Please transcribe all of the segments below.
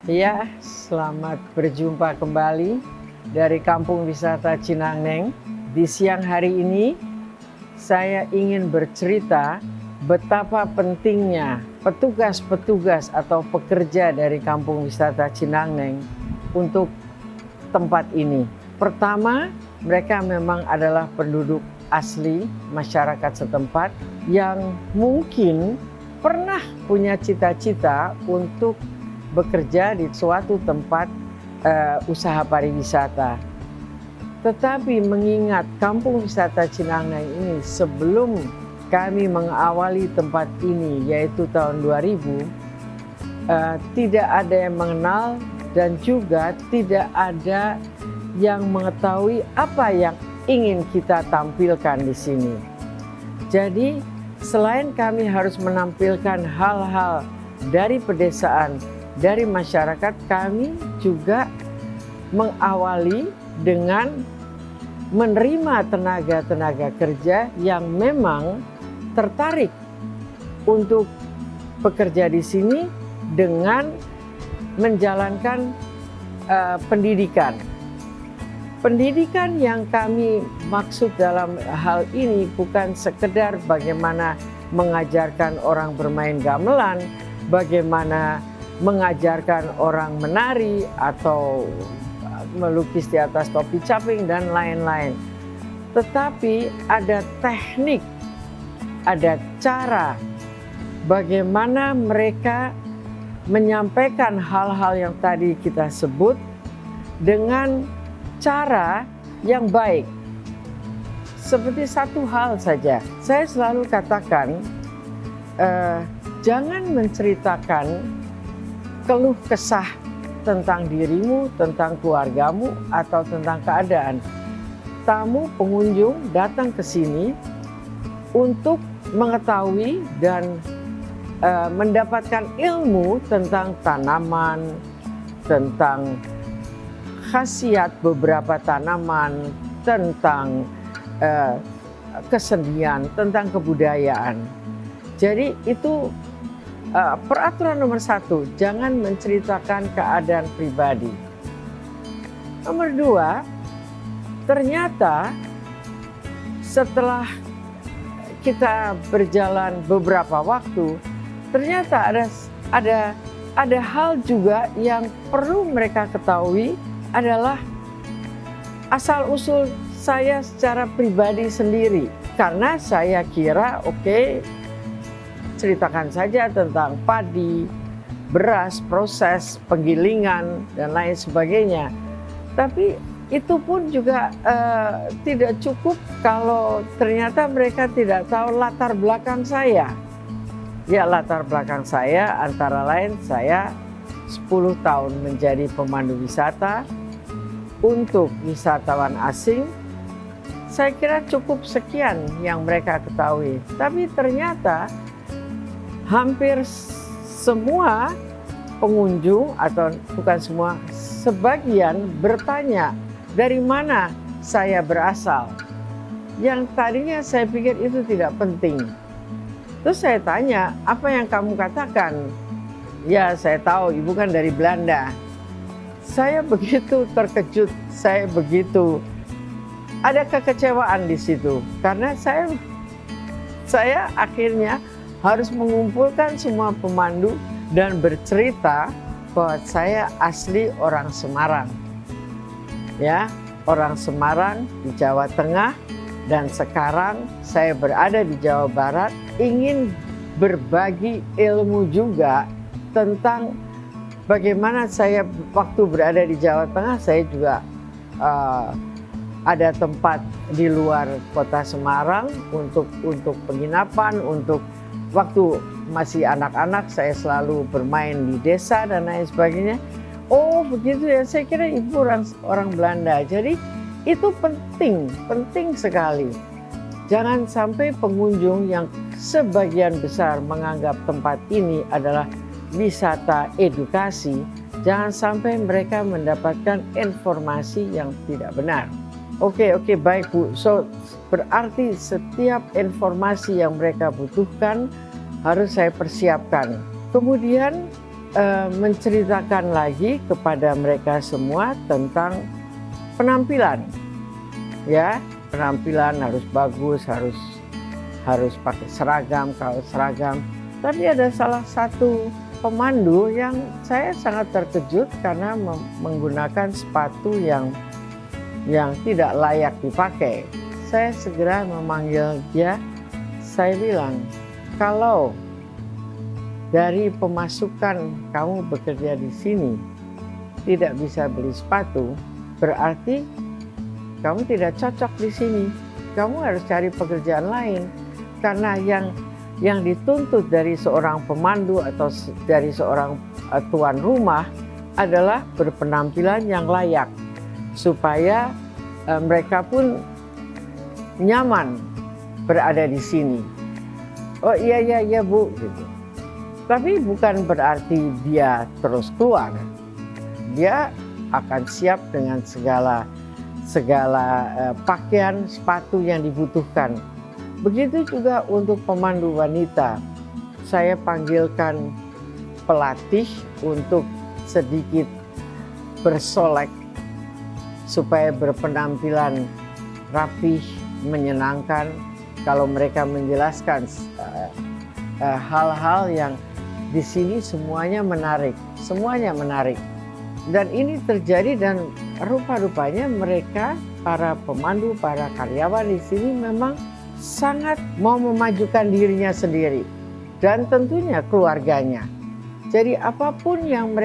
Ya, selamat berjumpa kembali dari Kampung Wisata Cinangneng. Di siang hari ini, saya ingin bercerita betapa pentingnya petugas-petugas atau pekerja dari Kampung Wisata Cinangneng untuk tempat ini. Pertama, mereka memang adalah penduduk asli masyarakat setempat yang mungkin pernah punya cita-cita untuk bekerja di suatu tempat usaha pariwisata. Tetapi mengingat Kampung Wisata Cinangneng ini sebelum kami mengawali tempat ini yaitu tahun 2000, tidak ada yang mengenal dan juga tidak ada yang mengetahui apa yang ingin kita tampilkan di sini. Jadi selain kami harus menampilkan hal-hal dari pedesaan, dari masyarakat, kami juga mengawali dengan menerima tenaga-tenaga kerja yang memang tertarik untuk bekerja di sini dengan menjalankan pendidikan. Pendidikan yang kami maksud dalam hal ini bukan sekedar bagaimana mengajarkan orang bermain gamelan, bagaimana mengajarkan orang menari atau melukis di atas topi caping dan lain-lain. Tetapi ada teknik, ada cara bagaimana mereka menyampaikan hal-hal yang tadi kita sebut dengan cara yang baik. Seperti satu hal saja, saya selalu katakan, jangan menceritakan keluh kesah tentang dirimu, tentang keluargamu, atau tentang keadaan. Tamu pengunjung datang ke sini untuk mengetahui dan mendapatkan ilmu tentang tanaman, tentang khasiat beberapa tanaman, tentang kesenian, tentang kebudayaan. Jadi itu peraturan nomor 1, jangan menceritakan keadaan pribadi. Nomor 2, ternyata setelah kita berjalan beberapa waktu, ternyata ada hal juga yang perlu mereka ketahui adalah asal-usul saya secara pribadi sendiri. Karena saya kira ceritakan saja tentang padi, beras, proses penggilingan, dan lain sebagainya. Tapi itu pun juga tidak cukup kalau ternyata mereka tidak tahu latar belakang saya. Ya, latar belakang saya antara lain saya 10 tahun menjadi pemandu wisata untuk wisatawan asing. Saya kira cukup sekian yang mereka ketahui. Tapi ternyata hampir semua pengunjung, atau bukan semua, sebagian bertanya dari mana saya berasal. Yang tadinya saya pikir itu tidak penting. Terus saya tanya, apa yang kamu katakan? Ya, saya tahu ibu kan dari Belanda. Saya begitu terkejut, saya begitu ada kekecewaan di situ. Karena saya akhirnya harus mengumpulkan semua pemandu dan bercerita bahwa saya asli orang Semarang. Ya, orang Semarang di Jawa Tengah, dan sekarang saya berada di Jawa Barat, ingin berbagi ilmu juga tentang bagaimana saya waktu berada di Jawa Tengah, saya juga ada tempat di luar kota Semarang untuk penginapan, untuk waktu masih anak-anak saya selalu bermain di desa dan lain sebagainya. Oh begitu ya, saya kira ibu orang Belanda. Jadi itu penting sekali. Jangan sampai pengunjung yang sebagian besar menganggap tempat ini adalah wisata edukasi, jangan sampai mereka mendapatkan informasi yang tidak benar. Oke, baik Bu. So, berarti setiap informasi yang mereka butuhkan harus saya persiapkan. Kemudian menceritakan lagi kepada mereka semua tentang penampilan. Ya, penampilan harus bagus, harus pakai seragam, kaos seragam. Tapi ada salah satu pemandu yang saya sangat terkejut karena menggunakan sepatu yang tidak layak dipakai. Saya segera memanggil dia. Saya bilang, kalau dari pemasukan kamu bekerja di sini tidak bisa beli sepatu, berarti kamu tidak cocok di sini. Kamu harus cari pekerjaan lain, karena yang dituntut dari seorang pemandu atau dari seorang tuan rumah adalah berpenampilan yang layak supaya mereka pun nyaman berada di sini. Oh iya Bu, gitu. Tapi bukan berarti dia terus keluar. Dia akan siap dengan segala pakaian, sepatu yang dibutuhkan. Begitu juga untuk pemandu wanita. Saya panggilkan pelatih untuk sedikit bersolek supaya berpenampilan rapih, menyenangkan. Kalau mereka menjelaskan hal-hal yang di sini semuanya menarik. Dan ini terjadi dan rupa-rupanya mereka, para pemandu, para karyawan di sini memang sangat mau memajukan dirinya sendiri dan tentunya keluarganya. Jadi apapun yang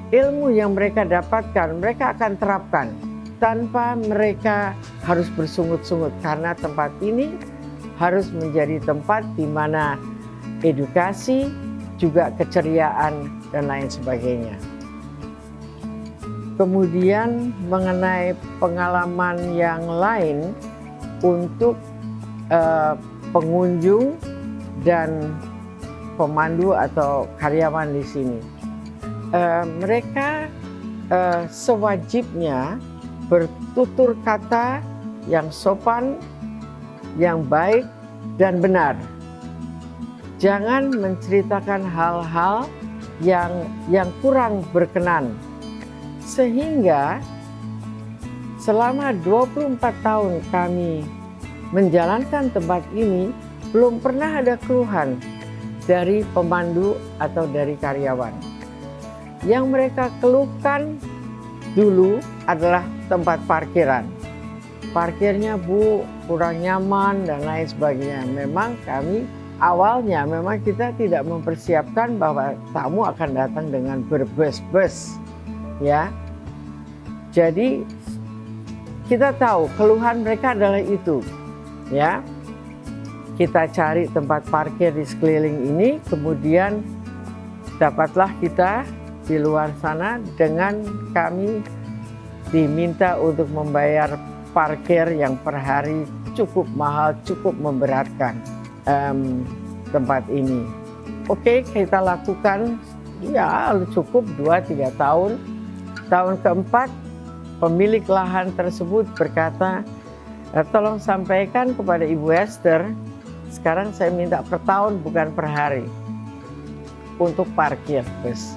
ilmu yang mereka dapatkan, mereka akan terapkan tanpa mereka harus bersungut-sungut, karena tempat ini harus menjadi tempat di mana edukasi, juga keceriaan dan lain sebagainya. Kemudian mengenai pengalaman yang lain untuk pengunjung dan pemandu atau karyawan di sini. Mereka sewajibnya bertutur kata yang sopan, yang baik dan benar. Jangan menceritakan hal-hal yang kurang berkenan. Sehingga selama 24 tahun kami menjalankan tempat ini, belum pernah ada keluhan dari pemandu atau dari karyawan. Yang mereka keluhkan dulu adalah tempat parkiran. Parkirnya Bu, kurang nyaman dan lain sebagainya. Memang awalnya kita tidak mempersiapkan bahwa tamu akan datang dengan berbus-bus, ya. Jadi kita tahu keluhan mereka adalah itu, ya. Kita cari tempat parkir di sekeliling ini, kemudian dapatlah kita di luar sana dengan kami diminta untuk membayar parkir yang per hari cukup mahal, cukup memberatkan. Tempat ini. Oke, kita lakukan ya cukup 2-3 tahun. Tahun keempat, pemilik lahan tersebut berkata, tolong sampaikan kepada Ibu Esther, sekarang saya minta per tahun bukan per hari untuk parkir bus.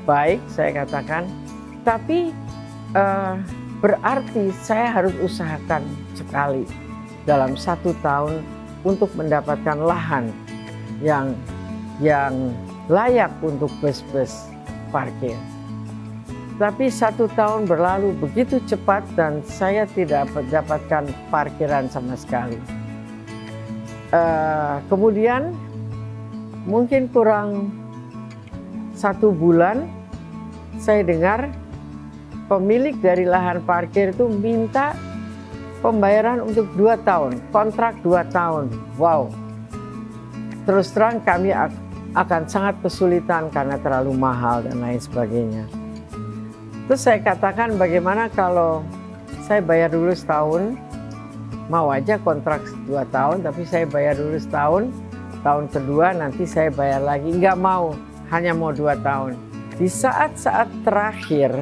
Baik, saya katakan, tapi berarti saya harus usahakan sekali dalam 1 tahun untuk mendapatkan lahan yang layak untuk bus-bus parkir. Tapi 1 tahun berlalu begitu cepat dan saya tidak mendapatkan parkiran sama sekali. Kemudian mungkin kurang 1 bulan saya dengar pemilik dari lahan parkir itu minta pembayaran untuk 2 tahun, kontrak 2 tahun. Wow. Terus terang kami akan sangat kesulitan karena terlalu mahal dan lain sebagainya. Terus saya katakan, bagaimana kalau saya bayar dulu setahun, mau aja kontrak 2 tahun, tapi saya bayar dulu setahun, tahun kedua nanti saya bayar lagi. Enggak mau, hanya mau 2 tahun. Di saat-saat terakhir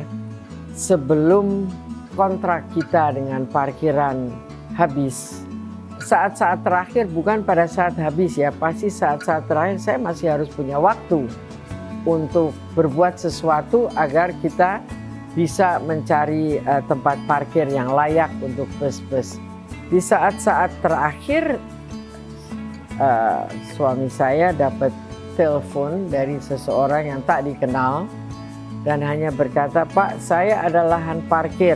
sebelum kontrak kita dengan parkiran habis, saat-saat terakhir, bukan pada saat habis ya, pasti saat-saat terakhir saya masih harus punya waktu untuk berbuat sesuatu agar kita bisa mencari tempat parkir yang layak untuk bus-bus. Di saat-saat terakhir suami saya dapat telepon dari seseorang yang tak dikenal dan hanya berkata, "Pak, saya ada lahan parkir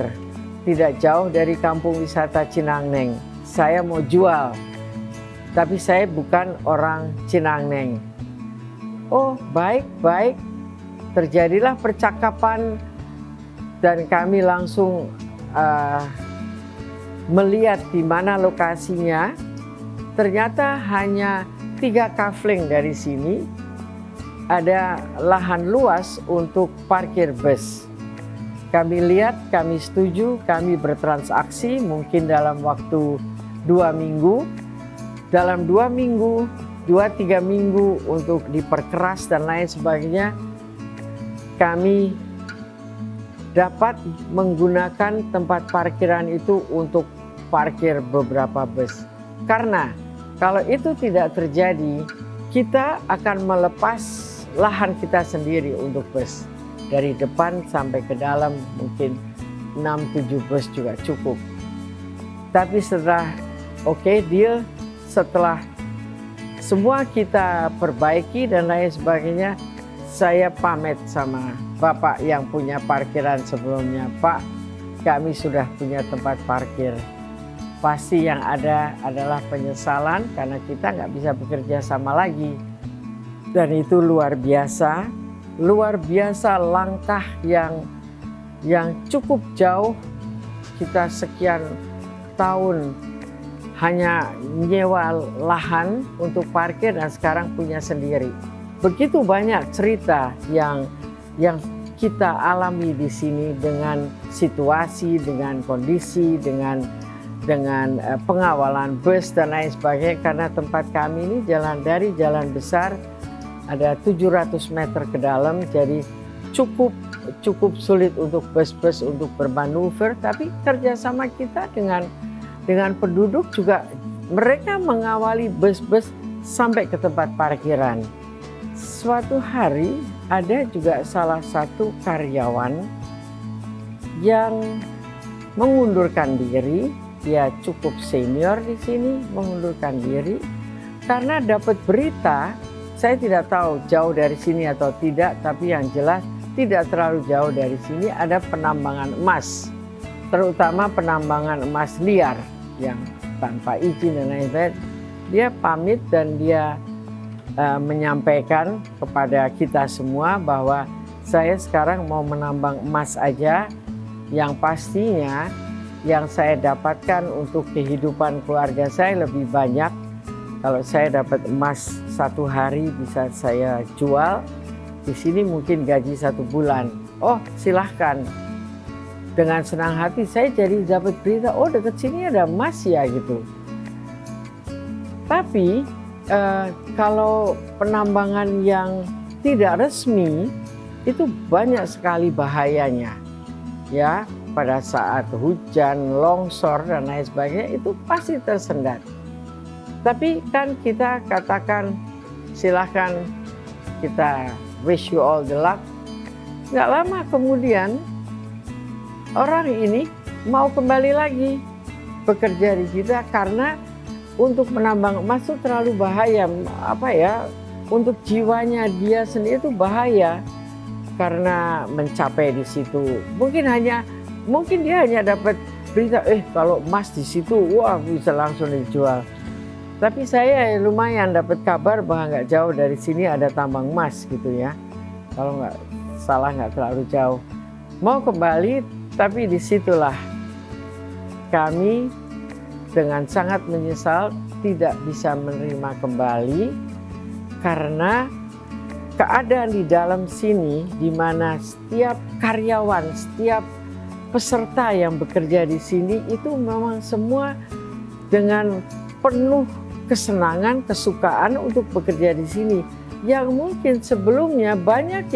tidak jauh dari kampung wisata Cinangneng. Saya mau jual, tapi saya bukan orang Cinangneng." Oh, baik. Terjadilah percakapan dan kami langsung melihat di mana lokasinya. Ternyata hanya 3 kafling dari sini ada lahan luas untuk parkir bus. Kami lihat, kami setuju, kami bertransaksi mungkin dalam waktu 2 minggu. Dalam 2 minggu, 2-3 minggu untuk diperkeras dan lain sebagainya, kami dapat menggunakan tempat parkiran itu untuk parkir beberapa bus. Karena kalau itu tidak terjadi, kita akan melepas lahan kita sendiri untuk bus. Dari depan sampai ke dalam mungkin 6-7 bus juga cukup. Tapi setelah deal, setelah semua kita perbaiki dan lain sebagainya, saya pamit sama Bapak yang punya parkiran sebelumnya. "Pak, kami sudah punya tempat parkir. Pasti yang ada adalah penyesalan karena kita nggak bisa bekerja sama lagi." Dan itu luar biasa langkah yang cukup jauh. Kita sekian tahun hanya nyewa lahan untuk parkir dan sekarang punya sendiri. Begitu banyak cerita yang kita alami di sini dengan situasi, dengan kondisi, dengan pengawalan bus dan lain sebagainya. Karena tempat kami ini dari jalan besar ada 700 meter ke dalam, jadi cukup sulit untuk bus-bus untuk bermanuver. Tapi kerjasama kita dengan penduduk juga, mereka mengawali bus-bus sampai ke tempat parkiran. Suatu hari ada juga salah satu karyawan yang mengundurkan diri. Dia cukup senior di sini, mengundurkan diri karena dapat berita. Saya tidak tahu jauh dari sini atau tidak, tapi yang jelas tidak terlalu jauh dari sini ada penambangan emas, terutama penambangan emas liar yang tanpa izin dan lain-lain. Dia pamit dan dia menyampaikan kepada kita semua bahwa saya sekarang mau menambang emas aja, yang pastinya yang saya dapatkan untuk kehidupan keluarga saya lebih banyak. Kalau saya dapat emas 1 hari bisa saya jual, di sini mungkin gaji 1 bulan. Oh, silahkan. Dengan senang hati saya jadi dapat berita, oh dekat sini ada emas ya gitu. Tapi kalau penambangan yang tidak resmi itu banyak sekali bahayanya. Ya, pada saat hujan, longsor dan lain sebagainya itu pasti tersendat. Tapi kan kita katakan silahkan, kita wish you all the luck. Nggak lama kemudian orang ini mau kembali lagi bekerja di kita karena untuk menambang emas itu terlalu bahaya. Untuk jiwanya dia sendiri itu bahaya karena mencapai di situ. Mungkin dia hanya dapat berita, kalau emas di situ, wah bisa langsung dijual. Tapi saya lumayan dapat kabar bahwa nggak jauh dari sini ada tambang emas gitu ya. Kalau nggak salah nggak terlalu jauh. Mau kembali, tapi disitulah kami dengan sangat menyesal tidak bisa menerima kembali karena keadaan di dalam sini di mana setiap karyawan, setiap peserta yang bekerja di sini itu memang semua dengan penuh kesenangan, kesukaan untuk bekerja di sini. Yang mungkin sebelumnya banyak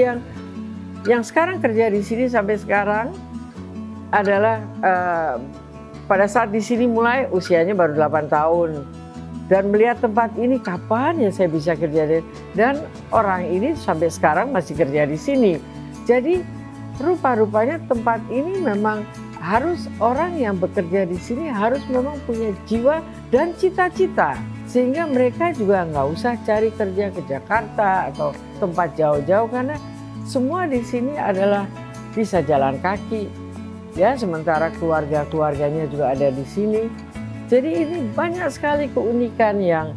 yang sekarang kerja di sini sampai sekarang adalah pada saat di sini mulai usianya baru 8 tahun. dan melihat tempat ini, kapan ya saya bisa kerja dan orang ini sampai sekarang masih kerja di sini. Jadi rupa-rupanya tempat ini memang harus orang yang bekerja di sini harus memang punya jiwa dan cita-cita, sehingga mereka juga nggak usah cari kerja ke Jakarta atau tempat jauh-jauh, karena semua di sini adalah bisa jalan kaki ya, sementara keluarga-keluarganya juga ada di sini. Jadi ini banyak sekali keunikan yang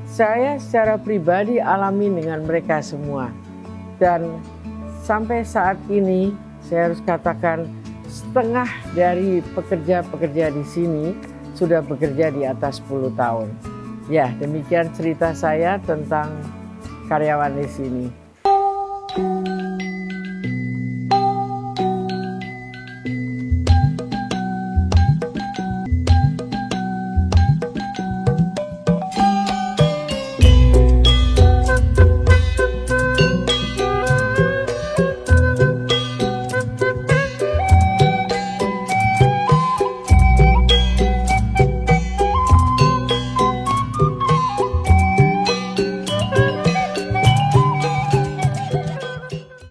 saya secara pribadi alami dengan mereka semua. Dan sampai saat ini saya harus katakan setengah dari pekerja-pekerja di sini sudah bekerja di atas 10 tahun. Ya, demikian cerita saya tentang karyawan di sini.